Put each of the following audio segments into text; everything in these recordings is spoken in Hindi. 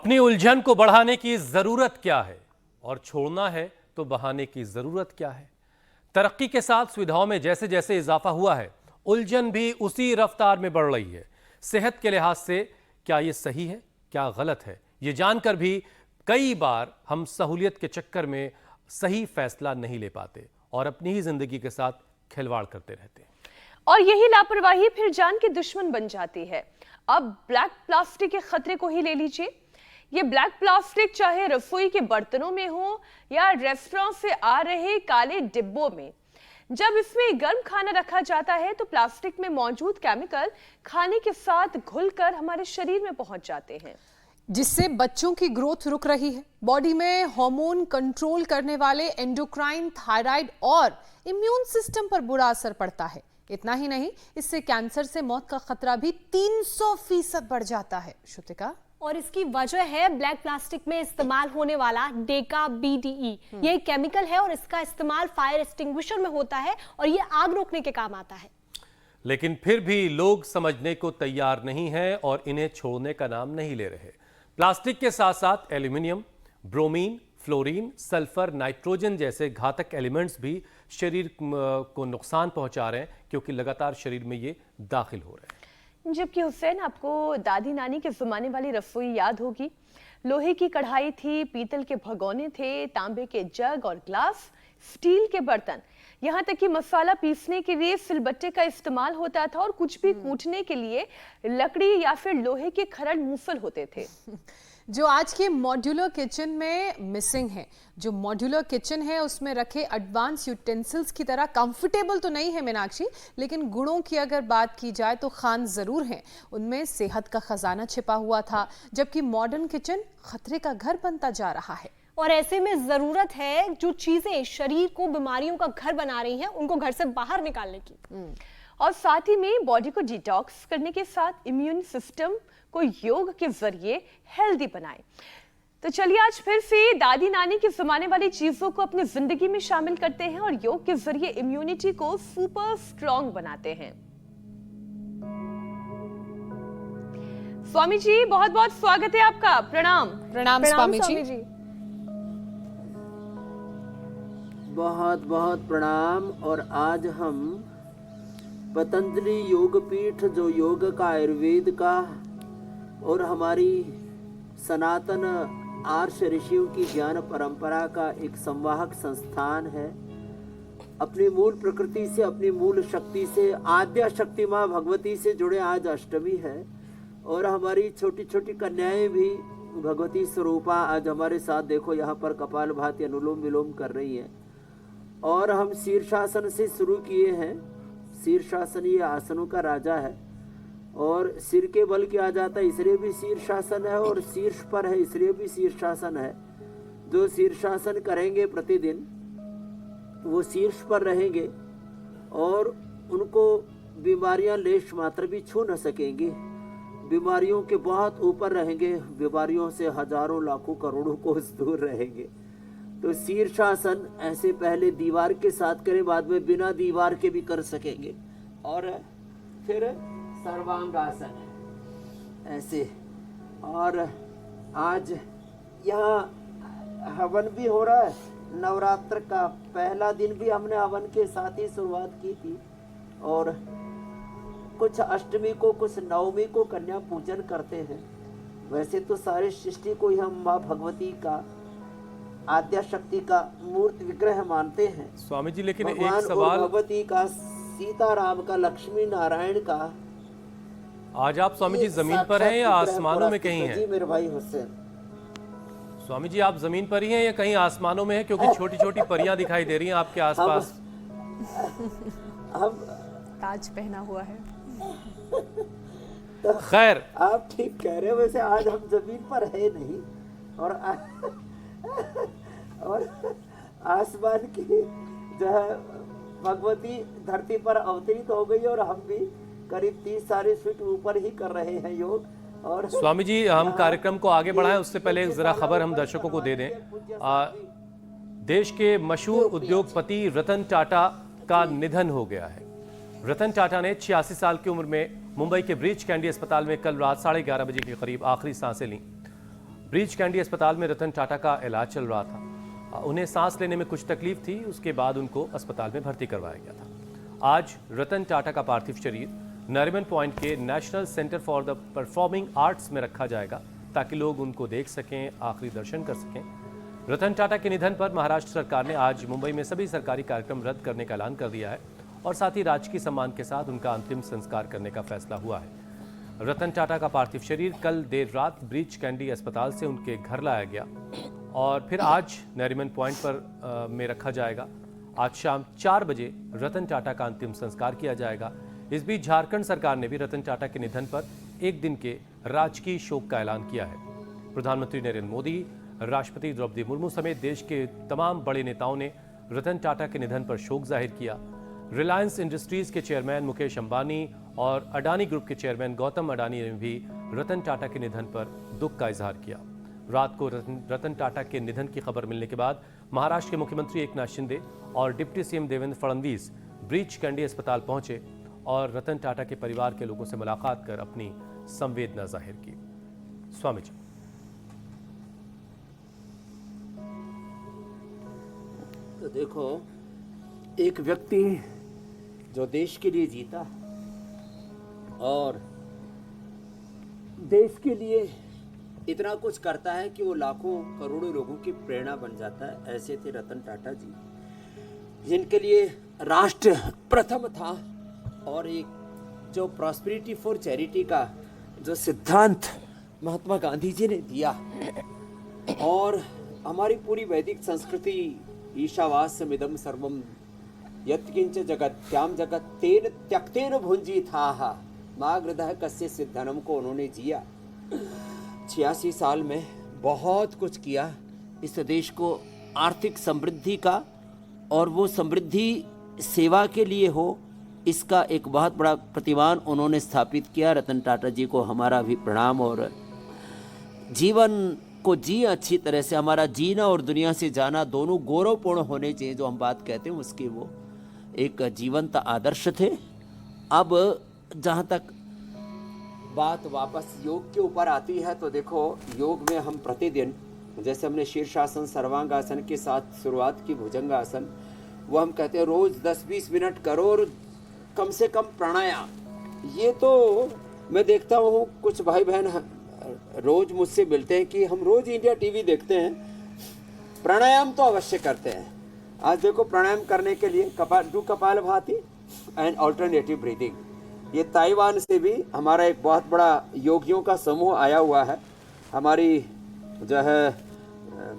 अपनी उलझन को बढ़ाने की जरूरत क्या है और छोड़ना है तो बहाने की जरूरत क्या है। तरक्की के साथ सुविधाओं में जैसे जैसे इजाफा हुआ है, उलझन भी उसी रफ्तार में बढ़ रही है। सेहत के लिहाज से क्या यह सही है, क्या गलत है, ये जानकर भी कई बार हम सहूलियत के चक्कर में सही फैसला नहीं ले पाते और अपनी ही जिंदगी के साथ खिलवाड़ करते रहते हैं। और यही लापरवाही फिर जान की दुश्मन बन जाती है। अब ब्लैक प्लास्टिक के खतरे को ही ले लीजिए। ये ब्लैक प्लास्टिक चाहे रसोई के बर्तनों में हो या रेस्टोरेंट से आ रहे काले डिब्बों में, जब इसमें गर्म खाना रखा जाता है तो प्लास्टिक में मौजूद केमिकल खाने के साथ घुलकर हमारे शरीर में पहुंच जाते हैं, जिससे बच्चों की ग्रोथ रुक रही है। बॉडी में हार्मोन कंट्रोल करने वाले एंडोक्राइन, थायराइड और इम्यून सिस्टम पर बुरा असर पड़ता है। इतना ही नहीं, इससे कैंसर से मौत का खतरा भी 300% बढ़ जाता है। श्रुतिका, और इसकी वजह है ब्लैक प्लास्टिक में इस्तेमाल होने वाला डेका BDE। ये एक केमिकल है और इसका इस्तेमाल फायर एक्सटिंग्विशर में होता है और ये आग रोकने के काम आता है। लेकिन फिर भी लोग समझने को तैयार नहीं हैं और इन्हें छोड़ने का नाम नहीं ले रहे। प्लास्टिक के साथ साथ aluminium, bromine, fluorine, sulphur, nitrogen जैसे घातक एलिमेंट्स भी शरीर को नुकसान पहुंचा रहे हैं, क्योंकि लगातार शरीर में ये दाखिल हो रहे हैं। जबकि हुसैन, आपको दादी नानी के जमाने वाली रसोई याद होगी। लोहे की कढ़ाई थी, पीतल के भगोने थे, तांबे के जग और ग्लास, स्टील के बर्तन, यहाँ तक कि मसाला पीसने के लिए सिलबट्टे का इस्तेमाल होता था और कुछ भी कूटने के लिए लकड़ी या फिर लोहे के खरड़ मूसल होते थे, जो आज के मॉड्यूलर किचन में मिसिंग है। जो मॉड्यूलर किचन है उसमें रखे एडवांस यूटेंसिल्स की तरह कंफर्टेबल तो नहीं है मीनाक्षी, लेकिन गुणों की अगर बात की जाए तो खान जरूर हैं। उनमें सेहत का खजाना छिपा हुआ था, जबकि मॉडर्न किचन खतरे का घर बनता जा रहा है। और ऐसे में जरूरत है जो चीजें शरीर को बीमारियों का घर बना रही हैं उनको घर से बाहर निकालने की। और साथ ही में बॉडी को डिटॉक्स करने के साथ इम्यून सिस्टम को योग के जरिए हेल्दी बनाए। तो चलिए आज फिर से दादी नानी के जमाने वाली चीजों को अपनी जिंदगी में शामिल करते हैं और योग के जरिए इम्यूनिटी को सुपर स्ट्रॉन्ग बनाते हैं। स्वामी जी, बहुत बहुत स्वागत है आपका। प्रणाम। प्रणाम स्वामी जी। बहुत बहुत प्रणाम। और आज हम पतंजलि योगपीठ, जो योग का, आयुर्वेद का और हमारी सनातन आर्ष ऋषियों की ज्ञान परंपरा का एक संवाहक संस्थान है, अपनी मूल प्रकृति से, अपनी मूल शक्ति से, आद्या शक्ति माँ भगवती से जुड़े आज अष्टमी है। और हमारी छोटी छोटी कन्याएं भी भगवती स्वरूपा आज हमारे साथ, देखो यहाँ पर कपालभाति, अनुलोम विलोम कर रही हैं। और हम शीर्षासन से शुरू किए हैं। शीर्षासन ये आसनों का राजा है और सिर के बल किया जाता है, इसलिए भी शीर्षासन है, और शीर्ष पर है इसलिए भी शीर्षासन है। जो शीर्षासन करेंगे प्रतिदिन वो शीर्ष पर रहेंगे और उनको बीमारियां लेश मात्र भी छू न सकेंगी। बीमारियों के बहुत ऊपर रहेंगे, बीमारियों से हजारों लाखों करोड़ों कोस दूर रहेंगे। तो शीर्षासन ऐसे पहले दीवार के साथ करें, बाद में बिना दीवार के भी कर सकेंगे। और फिर सर्वांगासन है ऐसे। और आज यहाँ हवन भी हो रहा है। नवरात्र का पहला दिन भी हमने हवन के साथ ही शुरुआत की थी। और कुछ अष्टमी को, कुछ नवमी को कन्या पूजन करते हैं। वैसे तो सारे सृष्टि को ही हम माँ भगवती का, आद्या शक्ति का मूर्त विग्रह मानते हैं स्वामी जी। लेकिन एक भगवान सवाल, भगवती का, सीताराम का, लक्ष्मी नारायण का। आज आप स्वामी जी जमीन पर हैं या आसमानों में कहीं हैं? जी मेरे भाई हुसैन। स्वामी जी, आप जमीन पर ही हैं या कहीं आसमानों में हैं? क्योंकि छोटी छोटी परियां दिखाई दे रही हैं आपके आसपास। अब ताज पहना हुआ है। तो खैर, आप ठीक कह रहे हो। वैसे आज हम जमीन पर है नहीं और आसमान की जो है भगवती धरती पर अवतरित हो गई और हम भी करीब 30-40 फीट ऊपर ही कर रहे हैं योग। और स्वामी जी, हम कार्यक्रम को आगे बढ़ाएं उससे पहले जरा खबर हम दर्शकों को दे दें। देश के मशहूर उद्योगपति रतन टाटा का निधन हो गया है। रतन टाटा ने 86 साल की उम्र में मुंबई के ब्रीच कैंडी अस्पताल में कल रात 11:30 बजे के करीब आखिरी सांसें लीं। ब्रीच कैंडी अस्पताल में रतन टाटा का इलाज चल रहा था। उन्हें सांस लेने में कुछ तकलीफ थी, उसके बाद उनको अस्पताल में भर्ती करवाया गया था। आज रतन टाटा का पार्थिव शरीर नरीमन पॉइंट के national centre for the performing arts में रखा जाएगा ताकि लोग उनको देख सकें, आखिरी दर्शन कर सकें। रतन टाटा के निधन पर महाराष्ट्र सरकार ने आज मुंबई में सभी सरकारी कार्यक्रम रद्द करने का ऐलान कर दिया है और साथ ही राजकीय सम्मान के साथ उनका अंतिम संस्कार करने का फैसला हुआ है। रतन टाटा का पार्थिव शरीर कल देर रात ब्रीच कैंडी अस्पताल से उनके घर लाया गया और फिर आज नरीमन पॉइंट पर में रखा जाएगा। आज शाम 4 बजे रतन टाटा का अंतिम संस्कार किया जाएगा। इस बीच झारखंड सरकार ने भी रतन टाटा के निधन पर एक दिन के राजकीय शोक का ऐलान किया है। प्रधानमंत्री नरेंद्र मोदी, राष्ट्रपति द्रौपदी मुर्मू समेत देश के तमाम बड़े नेताओं ने रतन टाटा के निधन पर शोक जाहिर किया। रिलायंस इंडस्ट्रीज के चेयरमैन मुकेश अंबानी और अडानी ग्रुप के चेयरमैन गौतम अडानी ने भी रतन टाटा के निधन पर दुख का इजहार किया। रात को रतन टाटा के निधन की खबर मिलने के बाद महाराष्ट्र के मुख्यमंत्री एकनाथ शिंदे और deputy CM Devendra Fadnavis breach candy अस्पताल पहुंचे और रतन टाटा के परिवार के लोगों से मुलाकात कर अपनी संवेदना जाहिर की। स्वामी जी। तो देखो, एक व्यक्ति जो देश के लिए जीता और देश के लिए इतना कुछ करता है कि वो लाखों करोड़ों लोगों की प्रेरणा बन जाता है, ऐसे थे रतन टाटा जी, जिनके लिए राष्ट्र प्रथम था और एक जो प्रॉस्पेरिटी फॉर चैरिटी का जो सिद्धांत महात्मा गांधी जी ने दिया और हमारी पूरी वैदिक संस्कृति ईशावास्यमिदं सर्वम यत्किंच जगत्याम जगत तेन त्यक्तेन भुंजी था मागृदः कस्य सिद्धनम को उन्होंने जिया। 86 साल में बहुत कुछ किया इस देश को आर्थिक समृद्धि का, और वो समृद्धि सेवा के लिए हो, इसका एक बहुत बड़ा प्रतिमान उन्होंने स्थापित किया। रतन टाटा जी को हमारा भी प्रणाम। और जीवन को जी अच्छी तरह से, हमारा जीना और दुनिया से जाना दोनों गौरवपूर्ण होने चाहिए, जो हम बात कहते हैं उसके वो एक जीवंत आदर्श थे। अब जहाँ तक बात वापस योग के ऊपर आती है तो देखो, योग में हम प्रतिदिन, जैसे हमने शीर्षासन सर्वांगासन के साथ शुरुआत की, भुजंगासन, वो हम कहते हैं रोज 10-20 मिनट करो और कम से कम प्राणायाम। ये तो मैं देखता हूँ कुछ भाई बहन रोज मुझसे मिलते हैं कि हम रोज इंडिया टीवी देखते हैं, प्राणायाम तो अवश्य करते हैं। आज देखो, प्राणायाम करने के लिए कपालभाति एंड अल्टरनेटिव ब्रीदिंग, ये ताइवान से भी हमारा एक बहुत बड़ा योगियों का समूह आया हुआ है। हमारी जो है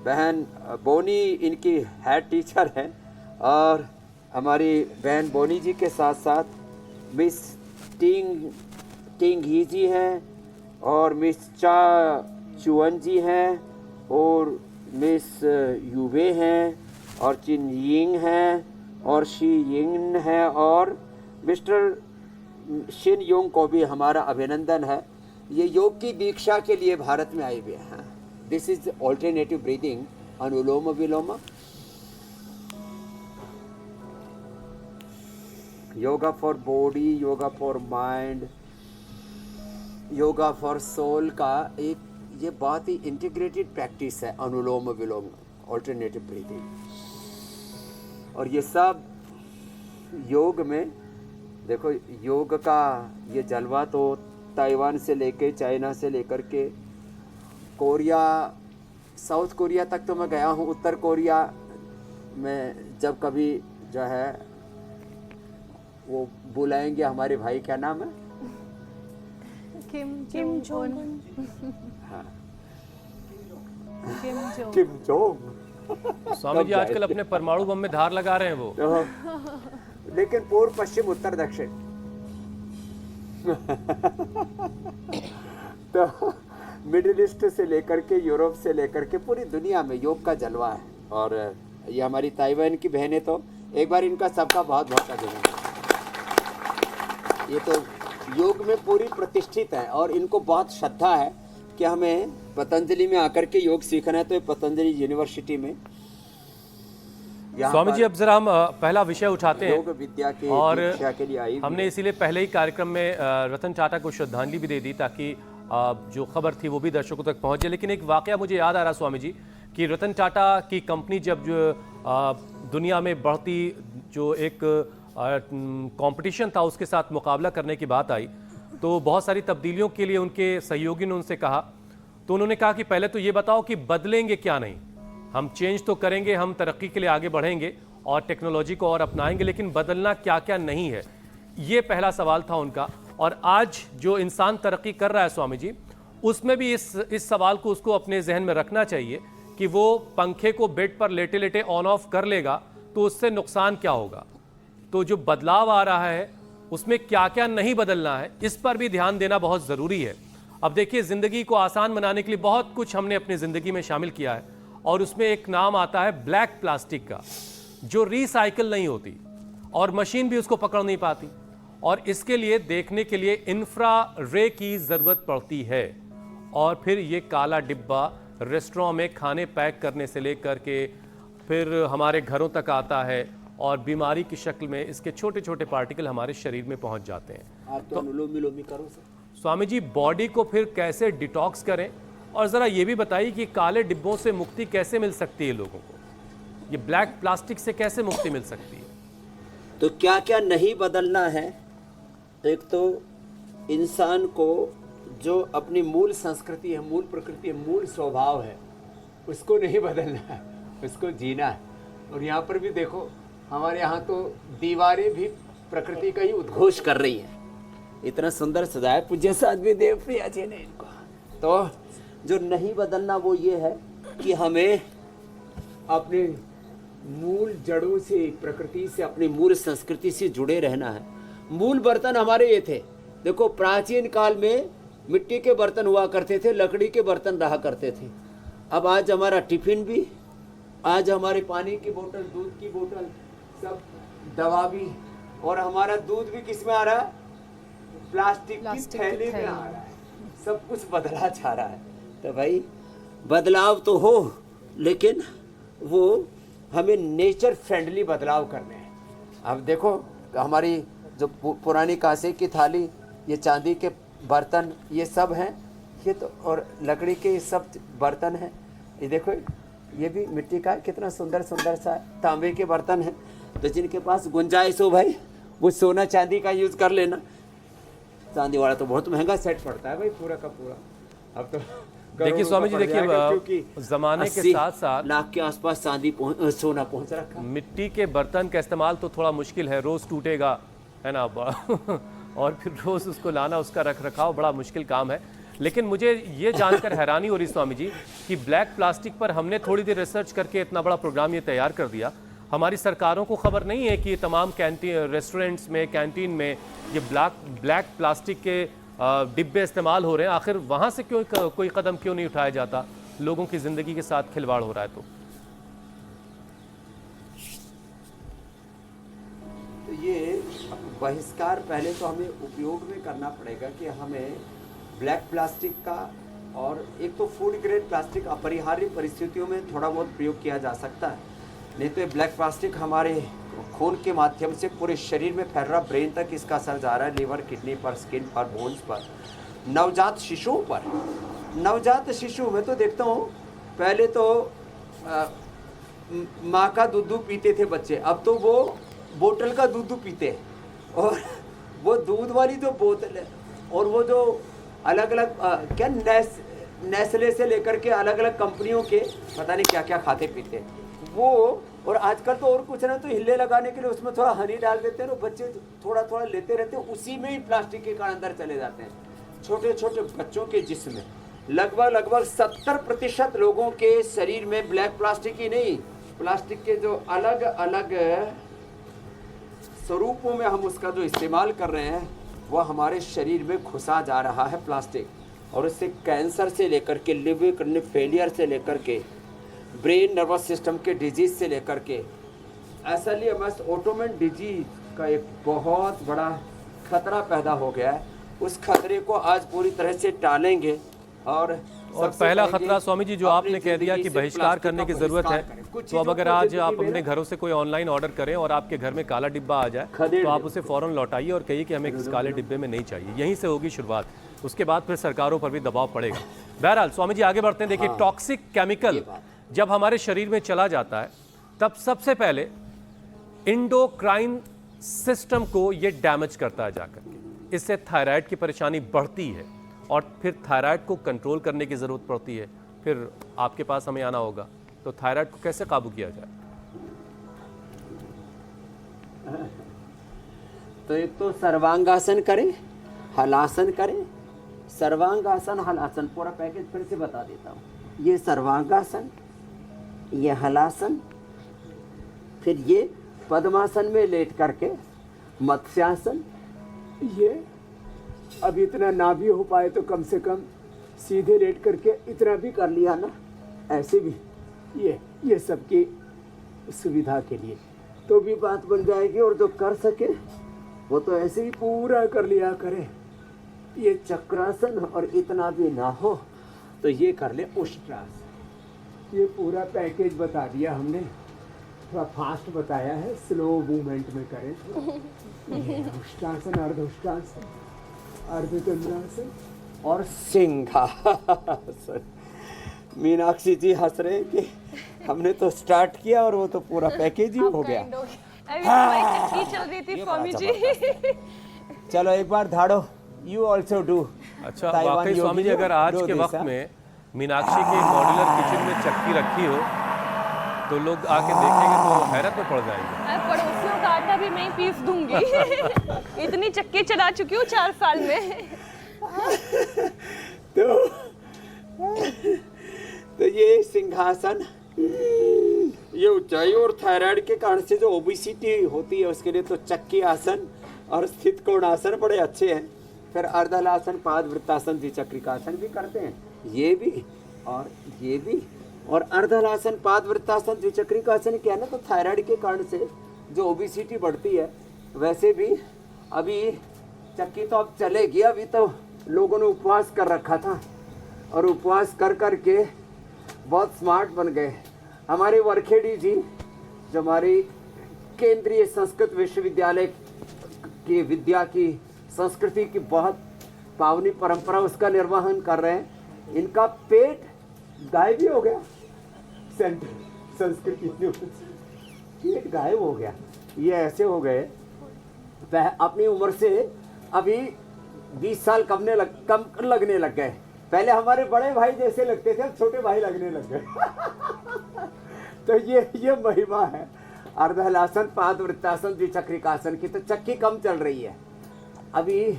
बहन बोनी इनकी हेड टीचर है और हमारी बहन बोनी जी के साथ साथ मिस टिंग ही जी हैं और मिस चा चुअन जी हैं और मिस यूवे हैं और चिन यिंग हैं और शी यिंग है और मिस्टर शिन योंग को भी हमारा अभिनंदन है। ये योग की दीक्षा के लिए भारत में आए हुए हैं। This is alternative breathing, anulom vilom, yoga for body, yoga for mind, yoga for soul का एक ये बहुत ही इंटीग्रेटेड प्रैक्टिस है, अनुलोम विलोम, ऑल्टरनेटिव ब्रीदिंग। और ये सब योग में देखो, योग का ये जलवा तो ताइवान से लेके, चाइना से लेकर के कोरिया, साउथ कोरिया तक तो मैं गया हूँ। उत्तर कोरिया में जब कभी जो है वो बुलाएंगे हमारे भाई, क्या नाम है, किम जोंग। हाँ, किम किम जोंग। स्वामी जी आजकल अपने परमाणु बम में धार लगा रहे हैं वो। लेकिन पूर्व पश्चिम उत्तर दक्षिण तो मिडिल ईस्ट से लेकर के यूरोप से लेकर के पूरी दुनिया में योग का जलवा है। और ये हमारी ताइवान की बहनें, तो एक बार इनका सबका बहुत बहुत अभिनंदन। ये तो योग में पूरी प्रतिष्ठित है और इनको बहुत श्रद्धा है कि हमें पतंजलि में आकर के योग सीखना है। तो ये पतंजलि यूनिवर्सिटी में स्वामी जी, अब जरा हम पहला विषय उठाते हैं योग विद्या के और दीक्षा के लिए आई। हमने इसीलिए पहले ही कार्यक्रम में रतन टाटा को श्रद्धांजलि भी दे दी ताकि जो खबर थी वो भी दर्शकों तक पहुंच जाए। लेकिन एक वाकया मुझे याद आ रहा स्वामी जी कि रतन टाटा की कंपनी जब दुनिया में बढ़ती जो एक कंपटीशन था उसके साथ मुकाबला करने की बात आई तो बहुत सारी तब्दीलियों के लिए उनके सहयोगी ने उनसे कहा, तो उन्होंने कहा कि पहले तो ये बताओ कि बदलेंगे क्या नहीं, हम चेंज तो करेंगे, हम तरक्की के लिए आगे बढ़ेंगे और टेक्नोलॉजी को और अपनाएंगे, लेकिन बदलना क्या क्या नहीं है, ये पहला सवाल था उनका। और आज जो इंसान तरक्की कर रहा है स्वामी जी, उसमें भी इस सवाल को उसको अपने जहन में रखना चाहिए कि वो पंखे को बेड पर लेटे लेटे ऑन ऑफ कर लेगा तो उससे नुकसान क्या होगा। तो जो बदलाव आ रहा है उसमें क्या क्या नहीं बदलना है, इस पर भी ध्यान देना बहुत ज़रूरी है। अब देखिए, ज़िंदगी को आसान बनाने के लिए बहुत कुछ हमने अपनी ज़िंदगी में शामिल किया है और उसमें एक नाम आता है ब्लैक प्लास्टिक का, जो रिसाइकिल नहीं होती और मशीन भी उसको पकड़ नहीं पाती, और इसके लिए देखने के लिए इंफ्रारेड की ज़रूरत पड़ती है। और फिर ये काला डिब्बा रेस्टोरेंट में खाने पैक करने से लेकर के फिर हमारे घरों तक आता है और बीमारी की शक्ल में इसके छोटे छोटे पार्टिकल हमारे शरीर में पहुंच जाते हैं। आप तो अनुलोम विलोम करो सर। स्वामी जी, बॉडी को फिर कैसे डिटॉक्स करें, और ज़रा ये भी बताइए कि काले डिब्बों से मुक्ति कैसे मिल सकती है लोगों को, ये ब्लैक प्लास्टिक से कैसे मुक्ति मिल सकती है? तो क्या क्या नहीं बदलना है? एक तो इंसान को जो अपनी मूल संस्कृति है, मूल प्रकृति है, मूल स्वभाव है, उसको नहीं बदलना है, उसको जीना है। और यहाँ पर भी देखो, हमारे यहाँ तो दीवारें भी प्रकृति का ही उद्घोष कर रही हैं। इतना सुंदर सजाया पूज्य साध्वी देवप्रिया जी ने इनको। तो जो नहीं बदलना वो ये है कि हमें अपने मूल जड़ों से, प्रकृति से, अपनी मूल संस्कृति से जुड़े रहना है। मूल बर्तन हमारे ये थे। देखो, प्राचीन काल में मिट्टी के बर्तन हुआ करते थे, लकड़ी के बर्तन रहा करते थे। अब आज हमारा टिफिन भी, आज हमारे पानी की बोतल, दूध की बोतल, सब दवा भी, और हमारा दूध भी किस में आ रहा है? प्लास्टिक की थैले में आ रहा है। सब कुछ बदला जा रहा है। तो भाई बदलाव तो हो, लेकिन वो हमें नेचर फ्रेंडली बदलाव करने हैं। अब देखो, हमारी जो पुरानी कांसे की थाली, ये चांदी के बर्तन, ये सब हैं, ये तो, और लकड़ी के ये सब बर्तन हैं। ये देखो, ये भी मिट्टी का कितना सुंदर सुंदर सा तांबे के बर्तन है। तो जिनके पास गुंजाइश हो भाई, वो सोना चांदी का यूज़ कर लेना। चांदी वाला तो बहुत महंगा सेट पड़ता है भाई, पूरा का पूरा। अब तो देखिए स्वामी जी, देखिए जमाने के साथ साथ लाख के आसपास चांदी सोना पहुंच रखा। मिट्टी के बर्तन का इस्तेमाल तो थोड़ा मुश्किल है, रोज टूटेगा, है ना और फिर रोज उसको लाना, उसका रख रखाव बड़ा मुश्किल काम है। लेकिन मुझे ये जानकर हैरानी हो रही स्वामी जी कि ब्लैक प्लास्टिक पर हमने थोड़ी देर रिसर्च करके इतना बड़ा प्रोग्राम ये तैयार कर दिया। हमारी सरकारों को खबर नहीं है कि ये तमाम कैंटीन, रेस्टोरेंट्स में, कैंटीन में ये ब्लैक प्लास्टिक के डिब्बे इस्तेमाल हो रहे हैं। आखिर वहाँ से क्यों कोई कदम क्यों नहीं उठाया जाता? लोगों की ज़िंदगी के साथ खिलवाड़ हो रहा है। तो ये बहिष्कार पहले तो हमें उपयोग में करना पड़ेगा कि हमें ब्लैक प्लास्टिक का, और एक तो फूड ग्रेड प्लास्टिक अपरिहार्य परिस्थितियों में थोड़ा बहुत प्रयोग किया जा सकता है, नहीं तो ये ब्लैक प्लास्टिक हमारे खून के माध्यम से पूरे शरीर में फैल रहा, ब्रेन तक इसका असर जा रहा है, लिवर, किडनी पर, स्किन पर, बोन्स पर, नवजात शिशुओं पर। नवजात शिशु में तो देखता हूँ, पहले तो माँ का दूध पीते थे बच्चे, अब तो वो बोतल का दूध पीते, और वो दूध वाली जो बोतल है, और वो जो अलग अलग क्या नेस्ले से लेकर के अलग अलग कंपनियों के पता नहीं क्या क्या खाते पीते वो। और आजकल तो और कुछ ना, तो हिल्ले लगाने के लिए उसमें थोड़ा हनी डाल देते हैं, बच्चे थोड़ा थोड़ा लेते रहते हैं, उसी में ही प्लास्टिक के कण अंदर चले जाते हैं। छोटे छोटे बच्चों के जिस्म में लगभग 70% लोगों के शरीर में ब्लैक प्लास्टिक ही नहीं, प्लास्टिक के जो अलग अलग स्वरूपों में हम उसका जो इस्तेमाल कर रहे हैं, वह हमारे शरीर में घुसा जा रहा है प्लास्टिक। और इससे कैंसर से लेकर के लिवर किडनी फेलियर से लेकर के ब्रेन नर्वस सिस्टम के डिजीज से लेकर के SLEMS ऑटोइम्यून डिजीज का एक बहुत बड़ा खतरा पैदा हो गया है। उस खतरे को आज पूरी तरह से टालेंगे। और पहला खतरा स्वामी जी जो आपने कह दिया कि बहिष्कार करने की जरूरत है, तो अब अगर आज आप अपने घरों से कोई ऑनलाइन ऑर्डर करें और आपके घर में काला डिब्बा आ जाए, तो आप उसे फौरन लौटाइए और कहिए कि हमें इस काले डिब्बे में नहीं चाहिए। यहीं से होगी शुरुआत। उसके बाद फिर सरकारों पर भी दबाव पड़ेगा। बहरहाल स्वामी जी आगे बढ़ते हैं। देखिए, टॉक्सिक केमिकल जब हमारे शरीर में चला जाता है तब सबसे पहले इंडोक्राइन सिस्टम को ये डैमेज करता है जाकर के। इससे थायराइड की परेशानी बढ़ती है और फिर थायराइड को कंट्रोल करने की ज़रूरत पड़ती है। फिर आपके पास हमें आना होगा। तो थायराइड को कैसे काबू किया जाए? तो एक तो सर्वांगासन करें, हलासन करें। सर्वांगासन, हलासन, पूरा पैकेज फिर से बता देता हूँ। ये सर्वांगासन, ये हलासन, फिर ये पद्मासन में लेट करके मत्स्यासन। ये अब इतना ना भी हो पाए तो कम से कम सीधे लेट करके इतना भी कर लिया ना, ऐसे भी ये सबकी सुविधा के लिए तो भी बात बन जाएगी। और जो कर सके वो तो ऐसे ही पूरा कर लिया करे। ये चक्रासन, और इतना भी ना हो तो ये कर ले उष्ट्रासन। ये पूरा पैकेज बता दिया हमने, थोड़ा फास्ट बताया है, स्लो मूवमेंट में करें। ये उष्ट्रासन, अर्धउष्ट्रासन, अर्धचंद्रासन और सिंहासन। मीनाक्षी जी हंस रहे कि हमने तो स्टार्ट किया और वो तो पूरा पैकेज ही हो गया। अभी हमारी चक्की चल रही थी स्वामी जी। चलो एक बार धाड़ो, यू ऑल्सो डू। अच्छा, वाकई स्वामी जी, अगर आज के वक्त में मीनाक्षी के मॉड्यूलर किचन में चक्की रखी हो तो लोग आके देखेंगे तो हैरत में पड़ जाएंगे। मैं पड़ोसियों का आटा भी मैं ही पीस दूंगी। इतनी चक्की चला चुकी हूँ 4 साल में। तो ये सिंहासन, ये ऊंचाई और थायराइड के कारण से जो ओबेसिटी होती है उसके लिए तो चक्की आसन और स्थित कोणासन बड़े अच्छे हैं। फिर अर्धहलासन, पादवृत्तासन, द्विचक्रिकासन भी करते हैं, ये भी और ये भी। और अर्धहलासन, पादवृत्तासन, द्विचक्रिकासन क्या है ना, तो थायराइड के कारण से जो ओबेसिटी बढ़ती है। वैसे भी अभी चक्की तो अब चलेगी, अभी तो लोगों ने उपवास कर रखा था और उपवास कर कर के बहुत स्मार्ट बन गए। हमारे वरखेड़ी जी, जो हमारी केंद्रीय संस्कृत विश्वविद्यालय की विद्या की, संस्कृति की बहुत पावनी परंपरा उसका निर्वहन कर रहे हैं, इनका पेट गायब ही हो गया। संस्कृति पेट गायब हो गया। ये ऐसे हो गए, अपनी उम्र से अभी 20 साल कम लगने लग गए। पहले हमारे बड़े भाई जैसे लगते थे, अब छोटे भाई लगने लग गए। तो ये महिमा है अर्धहलासन, पादवृत्तासन, द्विचक्रिकासन की। तो चक्की कम चल रही है अभी।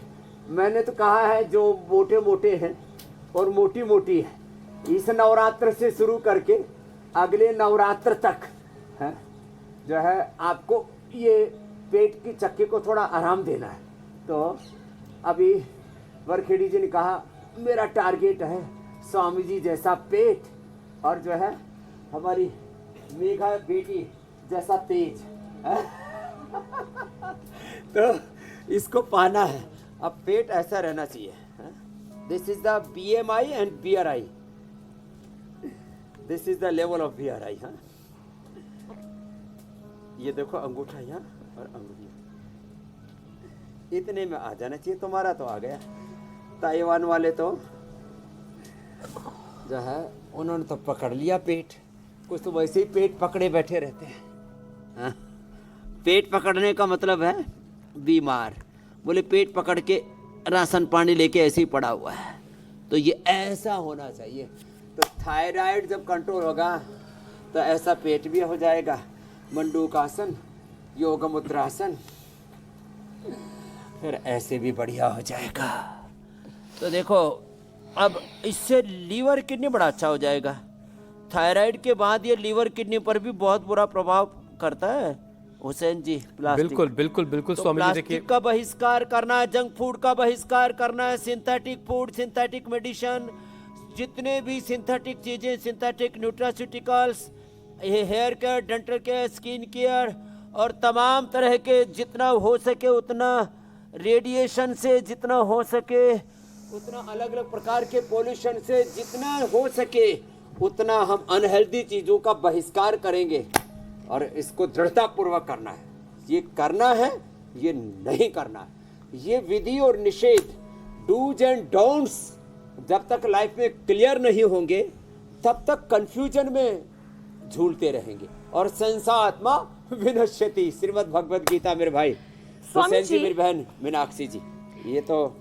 मैंने तो कहा है जो मोटे मोटे हैं और मोटी मोटी है, इस नवरात्र से शुरू करके अगले नवरात्र तक है जो है आपको ये पेट की चक्की को थोड़ा आराम देना है। तो अभी वरखेड़ी जी ने कहा मेरा टारगेट है स्वामी जी जैसा पेट और जो है हमारी मेघा बेटी जैसा तेज। तो इसको पाना है। अब पेट ऐसा रहना चाहिए। This is the BMI and BRI। This is the level of BRI। हाँ, ये देखो अंगूठा यहाँ और अंगुली, इतने में आ जाना चाहिए। तुम्हारा तो आ गया। ताइवान वाले तो जो है उन्होंने तो पकड़ लिया पेट। कुछ तो वैसे ही पेट पकड़े बैठे रहते हैं। हाँ? पेट पकड़ने का मतलब है बीमार। बोले पेट पकड़ के राशन पानी लेके ऐसे ही पड़ा हुआ है। तो ये ऐसा होना चाहिए। तो थायराइड जब कंट्रोल होगा तो ऐसा पेट भी हो जाएगा। मंडूकासन, योग मुद्रासन, फिर ऐसे भी बढ़िया हो जाएगा। तो देखो अब इससे लीवर किडनी बड़ा अच्छा हो जाएगा। थायराइड के बाद ये लीवर किडनी पर भी बहुत बुरा प्रभाव करता है हुसैन जी। प्लास्टिक, बिल्कुल बिल्कुल बिल्कुल तो स्वामी जी। देखिए, प्लास्टिक का बहिष्कार करना है, जंक फूड का बहिष्कार करना है, सिंथेटिक फूड, सिंथेटिक मेडिसिन, जितने भी सिंथेटिक चीजें, सिंथेटिक न्यूट्रास्यूटिकल्स, ये hair care, dental care, skin care और तमाम तरह के जितना हो सके उतना रेडिएशन से, जितना हो सके उतना अलग अलग प्रकार के पोल्यूशन से, जितना हो सके उतना हम अनहेल्दी चीज़ों का बहिष्कार करेंगे। और इसको दृढ़ता पूर्वक करना है। ये करना है, ये नहीं करना है। ये विधि और निषेध डूज एंड डोंट्स जब तक लाइफ में क्लियर नहीं होंगे तब तक कंफ्यूजन में झूलते रहेंगे। और संसा आत्मा विनश्यति, श्रीमद् भगवद गीता मेरे भाई हुसैन जी, मेरी बहन मीनाक्षी जी, ये तो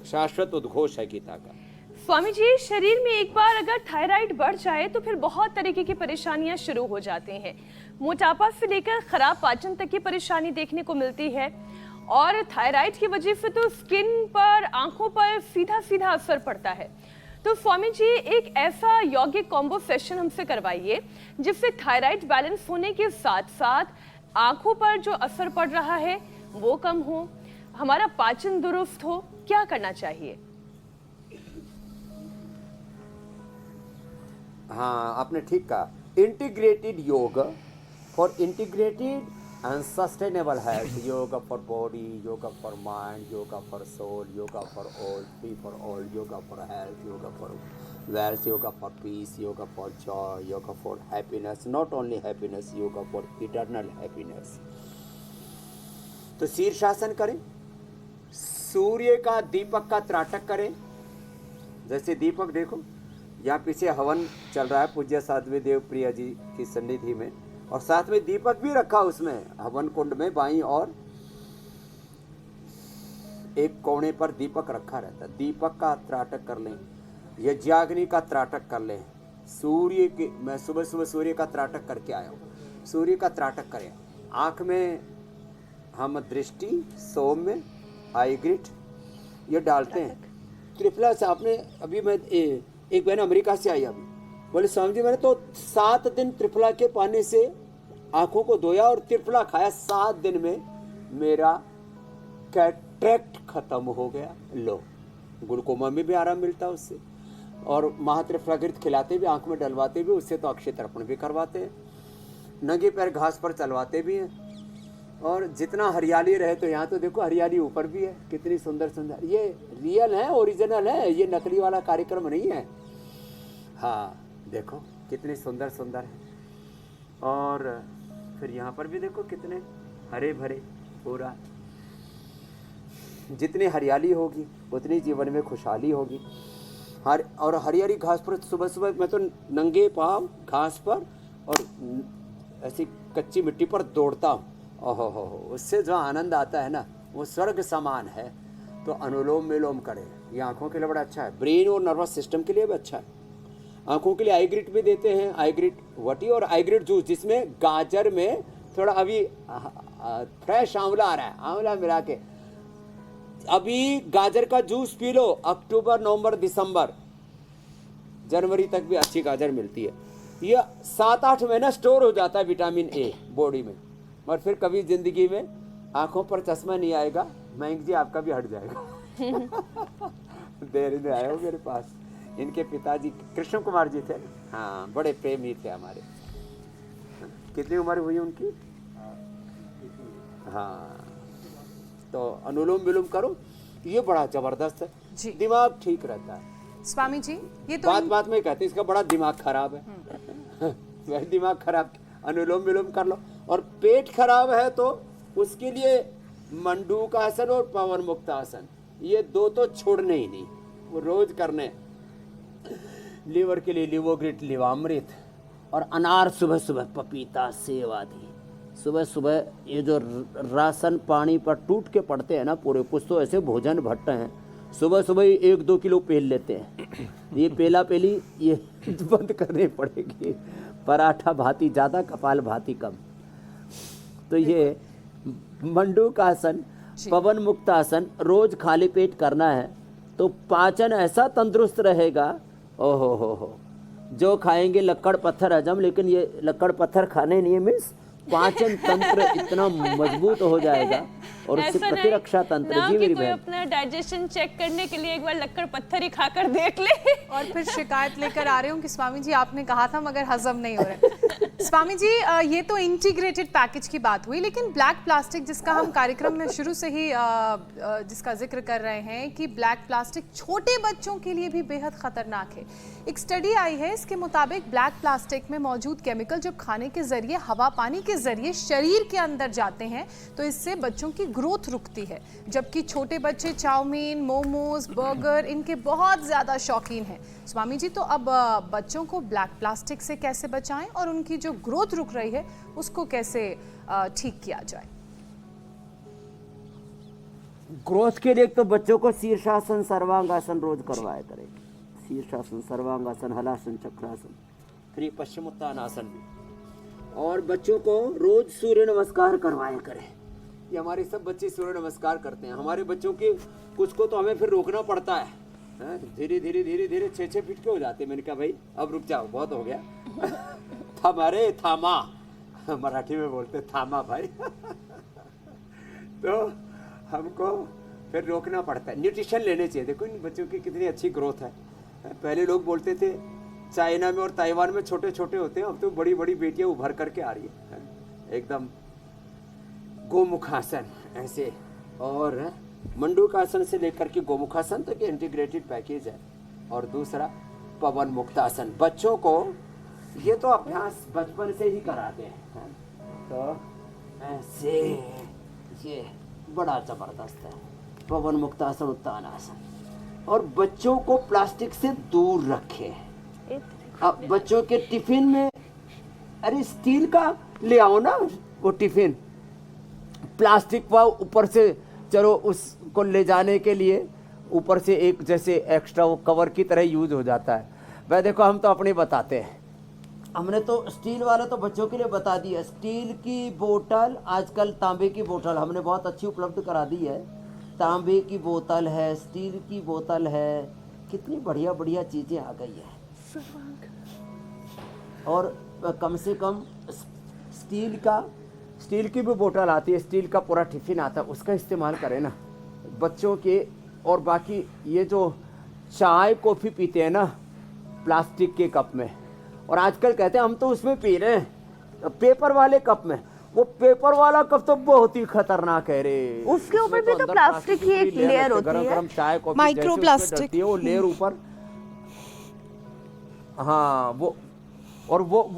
शाश्वत उद्घोष है गीता का। स्वामी जी, शरीर में एक बार अगर थायराइड बढ़ जाए तो फिर बहुत तरीके की परेशानियां शुरू हो जाती हैं। मोटापा से लेकर खराब पाचन तक की परेशानी देखने को मिलती है और थायराइड की वजह से तो स्किन पर, आंखों पर सीधा सीधा असर पड़ता है। तो स्वामी जी, एक ऐसा यौगिक कॉम्बो सेशन हमसे करवाइए जिससे थायराइड बैलेंस होने के साथ साथ आंखों पर जो असर पड़ रहा है वो कम हो, हमारा पाचन दुरुस्त हो। क्या करना चाहिए? हाँ, आपने ठीक कहा। Integrated yog for integrated and sustainable health, yoga for body, yoga for mind, yoga for soul, yoga for all, free for all, yoga for health, yoga for wealth, yoga for peace, yoga for joy, yoga for happiness, not only happiness, yoga for eternal happiness. तो शीर्षासन करें, सूर्य का दीपक का त्राटक करें। जैसे दीपक देखो, यहाँ पीछे हवन चल रहा है पूज्य साध्वी देव प्रिया जी की सन्निधि में, और साथ में दीपक भी रखा उसमें हवन कुंड में बाईं और एक कोने पर दीपक रखा रहता है। दीपक का त्राटक कर लें, यज्ञाग्नि का त्राटक कर लें। सूर्य के, मैं सुबह सुबह सूर्य का त्राटक करके आया हूँ, सूर्य का त्राटक करें। आँख में हम दृष्टि, सौम्य, आई ग्रिट ये डालते हैं। त्रिफला से आपने अभी, मैं एक बहन अमेरिका से आई अभी, बोले स्वामी जी मैंने तो 7 दिन त्रिफला के पानी से आंखों को धोया और त्रिफला खाया, 7 दिन में मेरा कैटरेक्ट खत्म हो गया। लो, ग्लूकोमा में भी आराम मिलता है उससे। और महात्रिफलाघृत खिलाते भी, आंख में डलवाते भी, उससे तो अक्षय तर्पण भी करवाते हैं, नंगे पैर घास पर चलवाते भी हैं। और जितना हरियाली रहे, तो यहाँ तो देखो हरियाली ऊपर भी है, कितनी सुंदर सुंदर। ये रियल है, ओरिजिनल है, ये नकली वाला कार्यक्रम नहीं है। हाँ देखो कितनी सुंदर सुंदर है। और फिर यहाँ पर भी देखो कितने हरे भरे, पूरा जितनी हरियाली होगी उतनी जीवन में खुशहाली होगी। और हरियाली घास पर सुबह सुबह मैं तो नंगे पाँव घास पर और ऐसी कच्ची मिट्टी पर दौड़ता हूँ। ओहो हो, उससे जो आनंद आता है ना, वो स्वर्ग समान है। तो अनुलोम विलोम करें, ये आँखों के लिए बड़ा अच्छा है, ब्रेन और नर्वस सिस्टम के लिए भी अच्छा है। आँखों के लिए आई ग्रिट भी देते हैं, आई ग्रिट वटी और आई ग्रिट जूस, जिसमें गाजर में थोड़ा अभी फ्रेश आंवला आ रहा है, आंवला मिला के अभी गाजर का जूस पी लो। अक्टूबर, नवंबर, दिसंबर, जनवरी तक भी अच्छी गाजर मिलती है। ये 7-8 महीना स्टोर हो जाता है विटामिन ए बॉडी में, और फिर कभी जिंदगी में आंखों पर चश्मा नहीं आएगा। मयंक जी आपका भी हट जाएगा। देर में आए हो मेरे पास। इनके पिताजी कृष्ण कुमार जी थे, हाँ बड़े प्रेमी थे हमारे। कितनी उम्र हुई उनकी? हाँ, तो अनुलोम विलोम करो, ये बड़ा जबरदस्त है जी। दिमाग ठीक रहता है। स्वामी जी, ये तो बात में कहते हैं इसका बड़ा दिमाग खराब है। वह दिमाग खराब, अनुलोम विलोम कर लो। और पेट खराब है तो उसके लिए मंडूकासन और पवन मुक्त आसन, ये 2 तो छोड़ने ही नहीं, वो रोज करने। लीवर के लिए लिवोग्रिट, लिवामृत और अनार सुबह सुबह, पपीता, सेब आदि सुबह सुबह। ये जो राशन पानी पर टूट के पड़ते हैं ना पूरे, कुछ तो ऐसे भोजन भट्ट हैं, सुबह सुबह 1-2 किलो पेल लेते हैं। ये पेला पेली ये बंद करनी पड़ेगी। पराठा भाती ज़्यादा, कपाल भाती कम। तो ये मंडूकासन, पवन मुक्त आसन रोज खाली पेट करना है, तो पाचन ऐसा तंदुरुस्त रहेगा। ओहो हो, जो खाएंगे लक्कड़ पत्थर हजम, लेकिन ये लक्कड़ पत्थर खाने नहीं, मीन्स पाचन तंत्र इतना मजबूत हो जाएगा और उससे प्रतिरक्षा तंत्र। जी मेरी बहन, अपना डाइजेशन चेक करने के लिए एक बार लक्कड़ पत्थर ही खाकर देख ले। और फिर शिकायत लेकर आ रहे हो कि स्वामी जी आपने कहा था मगर हजम नहीं हो रहा है। स्वामी जी, ये तो इंटीग्रेटेड पैकेज की बात हुई, लेकिन ब्लैक प्लास्टिक जिसका हम कार्यक्रम में शुरू से ही जिसका जिक्र कर रहे हैं कि ब्लैक प्लास्टिक छोटे बच्चों के लिए भी बेहद खतरनाक है। एक स्टडी आई है, इसके मुताबिक ब्लैक प्लास्टिक में मौजूद केमिकल जब खाने के जरिए, हवा पानी के जरिए शरीर के अंदर जाते हैं तो इससे बच्चों की ग्रोथ रुकती है, जबकि छोटे बच्चे चाउमीन, मोमोज, बर्गर इनके बहुत ज्यादा शौकीन हैं। स्वामी जी, तो अब बच्चों को ब्लैक प्लास्टिक से कैसे बचाएं और उनकी जो ग्रोथ रुक रही है उसको कैसे ठीक किया जाए? ग्रोथ के लिए तो बच्चों को शीर्षासन, सर्वांगासन रोज करवाया करें। शीर्षासन, सर्वांगासन, हलासन, चक्रासन, फिर पश्चिमोत्तानासन भी। और बच्चों को रोज सूर्य नमस्कार करवाया करें। ये हमारे सब बच्चे सूर्य नमस्कार करते हैं। हमारे बच्चों के कुछ को तो हमें फिर रोकना पड़ता है। धीरे धीरे धीरे धीरे 6-6 फीट के हो जाते हैं। मैंने कहा भाई अब रुक जाओ, बहुत हो गया। हमारे थामा, मराठी में बोलते थामा भाई। तो हमको फिर रोकना पड़ता है। न्यूट्रिशन लेने चाहिए। देखो इन बच्चों की कितनी अच्छी ग्रोथ है। पहले लोग बोलते थे चाइना में और ताइवान में छोटे छोटे होते हैं, अब तो बड़ी बड़ी बेटियां उभर करके आ रही है एकदम। गोमुखासन ऐसे, और मंडूकासन से लेकर के गोमुखासन तक इंटीग्रेटेड पैकेज है। और दूसरा पवन मुक्तासन। बच्चों को ये तो अभ्यास बचपन से ही कराते हैं। तो ऐसे ये बड़ा जबरदस्त है, पवन मुक्तासन, उत्तानासन। और बच्चों को प्लास्टिक से दूर रखें। अब बच्चों के टिफिन में, अरे स्टील का ले आओ ना वो टिफिन। प्लास्टिक का ऊपर से, चलो उसको ले जाने के लिए ऊपर से एक जैसे एक्स्ट्रा वो कवर की तरह यूज हो जाता है। वह देखो हम तो अपने बताते हैं। हमने तो स्टील वाला तो बच्चों के लिए बता दिया। स्टील की बोतल, आजकल तांबे की बोतल हमने बहुत अच्छी उपलब्ध करा दी है। तांबे की बोतल है, स्टील की बोतल है, कितनी बढ़िया बढ़िया चीज़ें आ गई है। और कम से कम स्टील की भी बोतल आती है, स्टील का पूरा टिफिन आता है, उसका इस्तेमाल करें ना बच्चों के। और बाकी ये जो चाय कॉफ़ी पीते हैं ना प्लास्टिक के कप में, और आजकल कहते हैं हम तो उसमें पी रहे हैं पेपर वाले कप में। वो पेपर वाला कप तो बहुत ही खतरनाक है रे। उसके ऊपर भी तो प्लास्टिक की एक लेयर होती है, गरम चाय कॉफी माइक्रो प्लास्टिक, वो लेयर ऊपर। हाँ, वो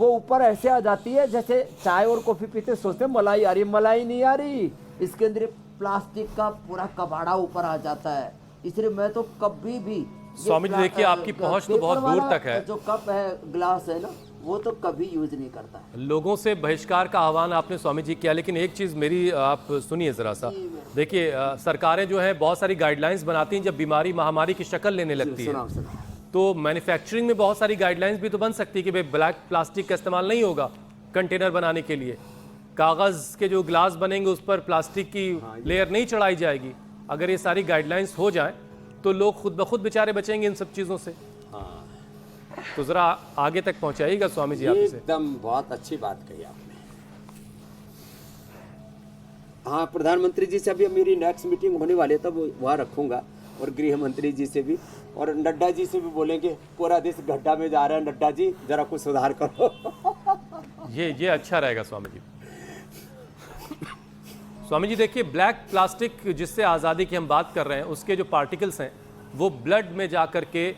ऊपर ऐसे आ जाती है जैसे चाय और कॉफी पीते सोचते हैं मलाई आ रही है, मलाई नहीं आ रही। इसके अंदर प्लास्टिक का पूरा कबाड़ा ऊपर आ जाता है। इसलिए मैं तो कभी भी, स्वामी जी देखिए आपकी पहुंच तो बहुत दूर तक है। जो कप है, ग्लास है ना, वो तो कभी यूज नहीं करता है। लोगों से बहिष्कार का आह्वान आपने स्वामी जी किया, लेकिन एक चीज़ मेरी आप सुनिए ज़रा सा। देखिए सरकारें जो है बहुत सारी गाइडलाइंस बनाती हैं जब बीमारी महामारी की शक्ल लेने लगती है। तो मैन्युफैक्चरिंग में बहुत सारी गाइडलाइंस भी तो बन सकती है कि भाई ब्लैक प्लास्टिक का इस्तेमाल नहीं होगा कंटेनर बनाने के लिए। कागज़ के जो ग्लास बनेंगे उस पर प्लास्टिक की लेयर नहीं चढ़ाई जाएगी। अगर ये सारी गाइडलाइंस हो जाएं तो लोग खुद ब खुद बेचारे बचेंगे इन सब चीज़ों से। तो ज़रा आगे तक पहुंचाइएगा स्वामी जी आप इसे। एकदम बहुत अच्छी बात कही आपने। हाँ, प्रधानमंत्री जी से अभी मेरी नेक्स्ट मीटिंग होने वाली है, तब वहाँ रखूंगा। और गृह मंत्री जी से भी, और नड्डा जी से भी बोलेंगे पूरा देश गड्ढा में जा रहा है, नड्डा जी जरा कुछ सुधार करो। ये अच्छा रहेगा स्वामी जी। स्वामी जी देखिए, ब्लैक प्लास्टिक जिससे आज़ादी की हम बात कर रहे हैं, उसके जो पार्टिकल्स हैं वो ब्लड में जा कर के